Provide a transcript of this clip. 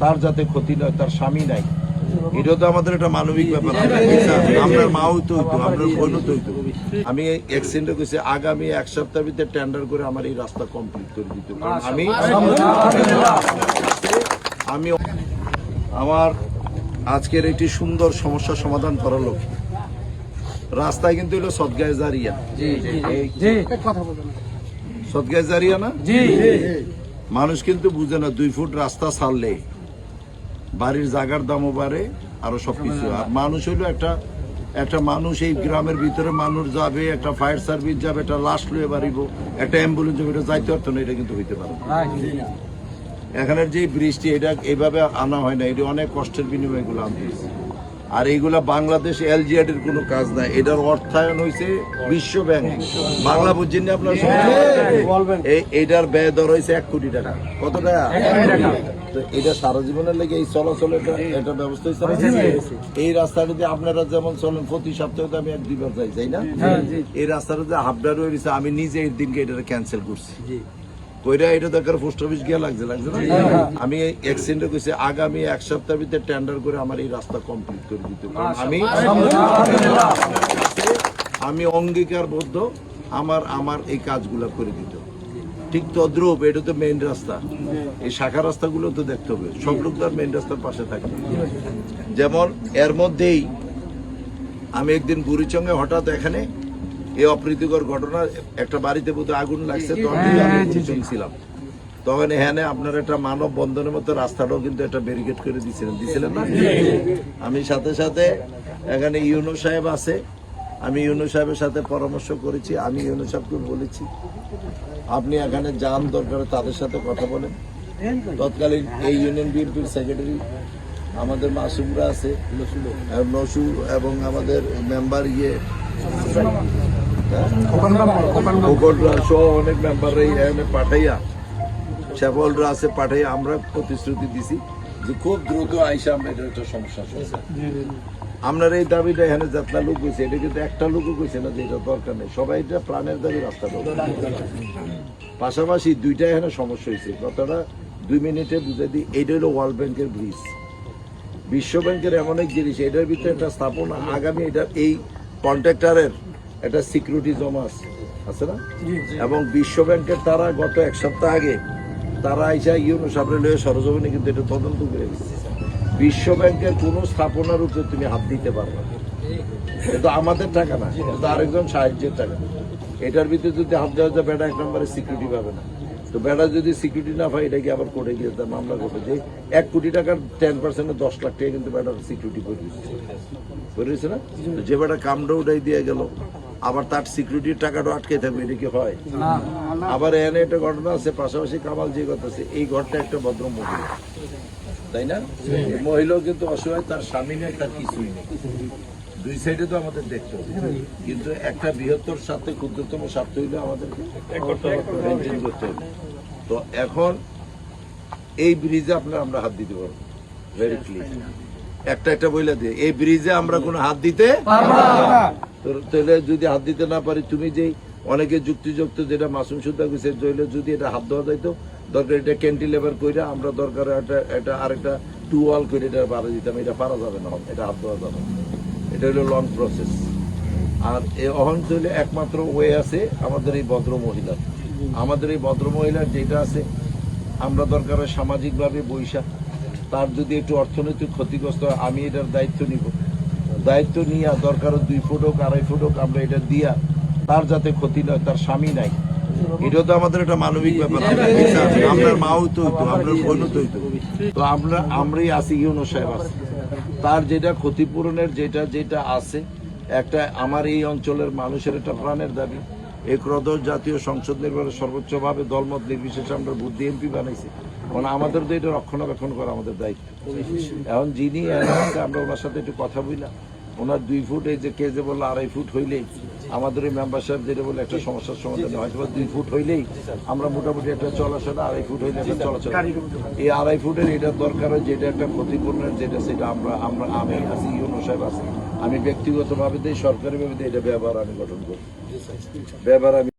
তার যাতে ক্ষতি নয়, তার স্বামী নাই, এটা তো আমাদের একটা মানবিক ব্যাপার। আমরা মাও তো হইতো, আমরা বোনও তো হইতো। আমি এক্সিডেন্টে কইছি আগামী এক সপ্তাহের ভিতরে টেন্ডার করে আমার এই রাস্তা কমপ্লিট করে দিতে, কারণ আমি আমার আজকের একটি সুন্দর সমস্যা সমাধান করার লক্ষ্যে রাস্তায় কিন্তু হলো সদগায়ে জারিয়া। সদগায়ে জারিয়া না, মানুষ কিন্তু বুঝে না 2 ফুট রাস্তা ছাড়লে বাড়ির জায়গার দামও বাড়ে, আরো সবকিছু। আর মানুষ হইলো একটা মানুষ, এই গ্রামের ভিতরে মানুষ যাবে, একটা ফায়ার সার্ভিস যাবে, একটা লাশ লয়ে বাড়িব, একটা অ্যাম্বুলেন্স যাবে, এটা যাইতে পারতো না, এটা কিন্তু হইতে পারে না। এখানের যে বৃষ্টি, এটা এইভাবে আনা হয় না, এটা অনেক কষ্টের বিনিময়ে এগুলো আনতেছে। আর এইগুলা বাংলাদেশ এলজিআইডির কোনো কাজ নাই, এটার অর্থায়ন হয়েছে বিশ্ব ব্যাংক। বাংলা বুঝছেন না আপনার? এইটার ব্যয় দর হয়েছে 1 কোটি টাকা। কত টাকা? তো এটা সারা জীবনের লেগে এই চলাচল এটা ব্যবস্থা হয়েছে। এই রাস্তাটা দিয়ে আপনারা যেমন চলেন প্রতি সপ্তাহে, আমি 1-2 বার যাই না, এই রাস্তাটা যে হাফডার হয়েছে, আমি নিজে এই দিনকে এটা ক্যান্সেল করছি। কইরা এটা দরকার পোস্ট অফিস গিয়ে লাগছে না। আমি এক্সিডেন্টে কইছি আগামী 1 সপ্তাহের ভিতরে টেন্ডার করে আমার এই রাস্তা কমপ্লিট করে দিতে, কারণ আমি অঙ্গীকারবদ্ধ আমার এই কাজগুলো করে দিত। ঠিক তদ্রুপ এটা তো মেইন রাস্তা, এই শাখা রাস্তাগুলো তো দেখতে হবে, সব লোক তার মেইন রাস্তার পাশে থাকে। যেমন এর মধ্যেই আমি একদিন বুড়িচঙ্গে হঠাৎ এখানে এই অপ্রীতিকর ঘটনা, একটা বাড়িতে বোধহয় আগুন লাগছে, তখন ছিলাম, তখন এখানে আপনার একটা মানব বন্ধনের মতো রাস্তাটাও কিন্তু একটা ব্যারিকেড করে দিছিলেন না। আমি সাথে সাথে এখানে ইউনো সাহেব আছে, আমি ইউনো সাহেবের সাথে পরামর্শ করেছি, আমি ইউনো সাহেবকে বলেছি আপনি এখানে যান, দরকার তাদের সাথে কথা বলেন। তৎকালীন এই ইউনিয়ন বিএনপির সেক্রেটারি আমাদের মাসুমরা আছে, নসুর এবং আমাদের মেম্বার অনেক মেম্বাররা এখানে পাঠাইয়া, শ্যাবলরা আছে পাঠাইয়া, আমরা প্রতিশ্রুতি দিছি যে খুব দ্রুত আইসা আমরা এটা একটা সমস্যা। আপনার এই দাবিটা এখানে যাত্রা লোক হয়েছে, এটা কিন্তু একটা লোকও কইছে না যে এটা দরকার নেই, সবাই এটা প্রাণের দাবি রাস্তা দরকার। পাশাপাশি 2টা এখানে সমস্যা হয়েছে, কথাটা 2 মিনিটে বুঝাই দিই। এইটা হলো ওয়ার্ল্ড ব্যাংকের ব্রিজ, বিশ্ব ব্যাংকের এমন এক জিনিস, এটার ভিতরে একটা স্থাপনা, আগামী এটা এই কন্ট্রাক্টরের একটা সিকিউরিটি জমা আছে না, এবং বিশ্ব ব্যাংকের তারা গত 1 সপ্তাহ আগে তারা আইসা ইউনো সাবরে লয়ে সরজমিনে কিন্তু এটা তদন্ত করে দিচ্ছে। বিশ্ব ব্যাংকের কোনো স্থাপনার উপরে তুমি হাত দিতে পারবে না, এটা আমাদের টাকা না, এটা আরেকজন সাহায্যের টাকা। এটার ভিতরে যদি হাত দেওয়া যায়, বেটা 1 নম্বরে সিকিউরিটি পাবে না। তো বেটা যদি সিকিউরিটি না পায়, এটাকে আবার কোর্টে গিয়ে তার মামলা করবে যে 1 কোটি টাকার 10% 10 লাখ টাকা কিন্তু বেটার সিকিউরিটি করেছে না। যে বেটা কামটা উঠাই দিয়ে গেল, আবার তার সিকিউরিটির টাকাটা আটকে থাকবে, এটা কি হয়? আবার এখানে একটা ঘটনা আছে, পাশাপাশি কামাল যে কথা আছে, এই ঘরটা একটা ভদ্র মহিলা, তাই না? মহিলাও কিন্তু অসহায়, তার স্বামী নেই, তার কিছুই নেই। 2 সাইডে তো আমাদের দেখতে হবে, কিন্তু একটা বৃহত্তর স্বার্থে, ক্ষুদ্রতম স্বার্থ হইলে আমাদেরকে মেনটেন করতে হবে। তো এখন এই ব্রিজে আমরা হাত দিতে পারবো, ভেরি ক্লিয়ার, একটা বইলা দিয়ে এই ব্রিজে আমরা কোনো হাত দিতে পারবো না। তাহলে যদি হাত দিতে না পারি, তুমি যে অনেকে যুক্তিযুক্ত যেটা মাসুম সুদ্ধা কইছে, যদি এটা হাত দেওয়া যাইতো, দরকার এটা ক্যান্টিলেভার কইরা আমরা দরকার একটা আরেকটা 2 ওয়াল করে এটা বাড়া দিতাম, এটা পারা যাবে না, এটা হাত দেওয়া যাবে না, এটা হলো লং প্রসেস। আর এই অঞ্চলে একমাত্র ওয়ে আছে আমাদের এই ভদ্র মহিলার, যেটা আছে, আমরা দরকার সামাজিকভাবে বৈশা, তার যদি একটু অর্থনৈতিক ক্ষতিগ্রস্ত হয়, আমি এটার দায়িত্ব নিব, দায়িত্ব নিয়ে দরকার 2 ফুট হোক 2.5 ফুট হোক, আমরা এটা দিয়া তার যাতে ক্ষতি নয়, তার স্বামী নাই, এটা তো আমাদের একটা মানবিক ব্যাপার। আপনার মাও তো হইতো, আপনার বোনও তো হইতো। তো আমরাই আছি, ইউনো সাহেব আছে, তার যেটা ক্ষতিপূরণের যেটা আছে, একটা আমার এই অঞ্চলের মানুষের একটা প্রাণের দাবি। এই ক্রদশ জাতীয় সংসদ নির্বাচনে সর্বোচ্চভাবে দলমত নির্বিশেষে আমরা বুদ্ধি এমপি বানাইছি, কারণ আমাদের তো এটা রক্ষণাবেক্ষণ করা আমাদের দায়িত্ব। এখন যিনি আছে, আমরা ওনার সাথে একটু কথা বললাম, ওনার 2 ফুট, এই যে কে যে বললো 2.5 ফুট হইলেই, আমাদের এই মেম্বার সাহেব যেটা বলে একটা সমস্যার সমাধান, হয়তো 2 ফুট হইলেই আমরা মোটামুটি একটা চলাচল, 2.5 ফুট হইলে একটা চলাচল। এই 2.5 ফুটের এটা দরকার হয়, যেটা একটা ক্ষতিপূরণের সেটা আমি আছি, ইউনো সাহেব আছে, আমি ব্যক্তিগতভাবে দিই, সরকারিভাবে দিই, এটা ব্যবহার আমি গঠন করি, ব্যবহার আমি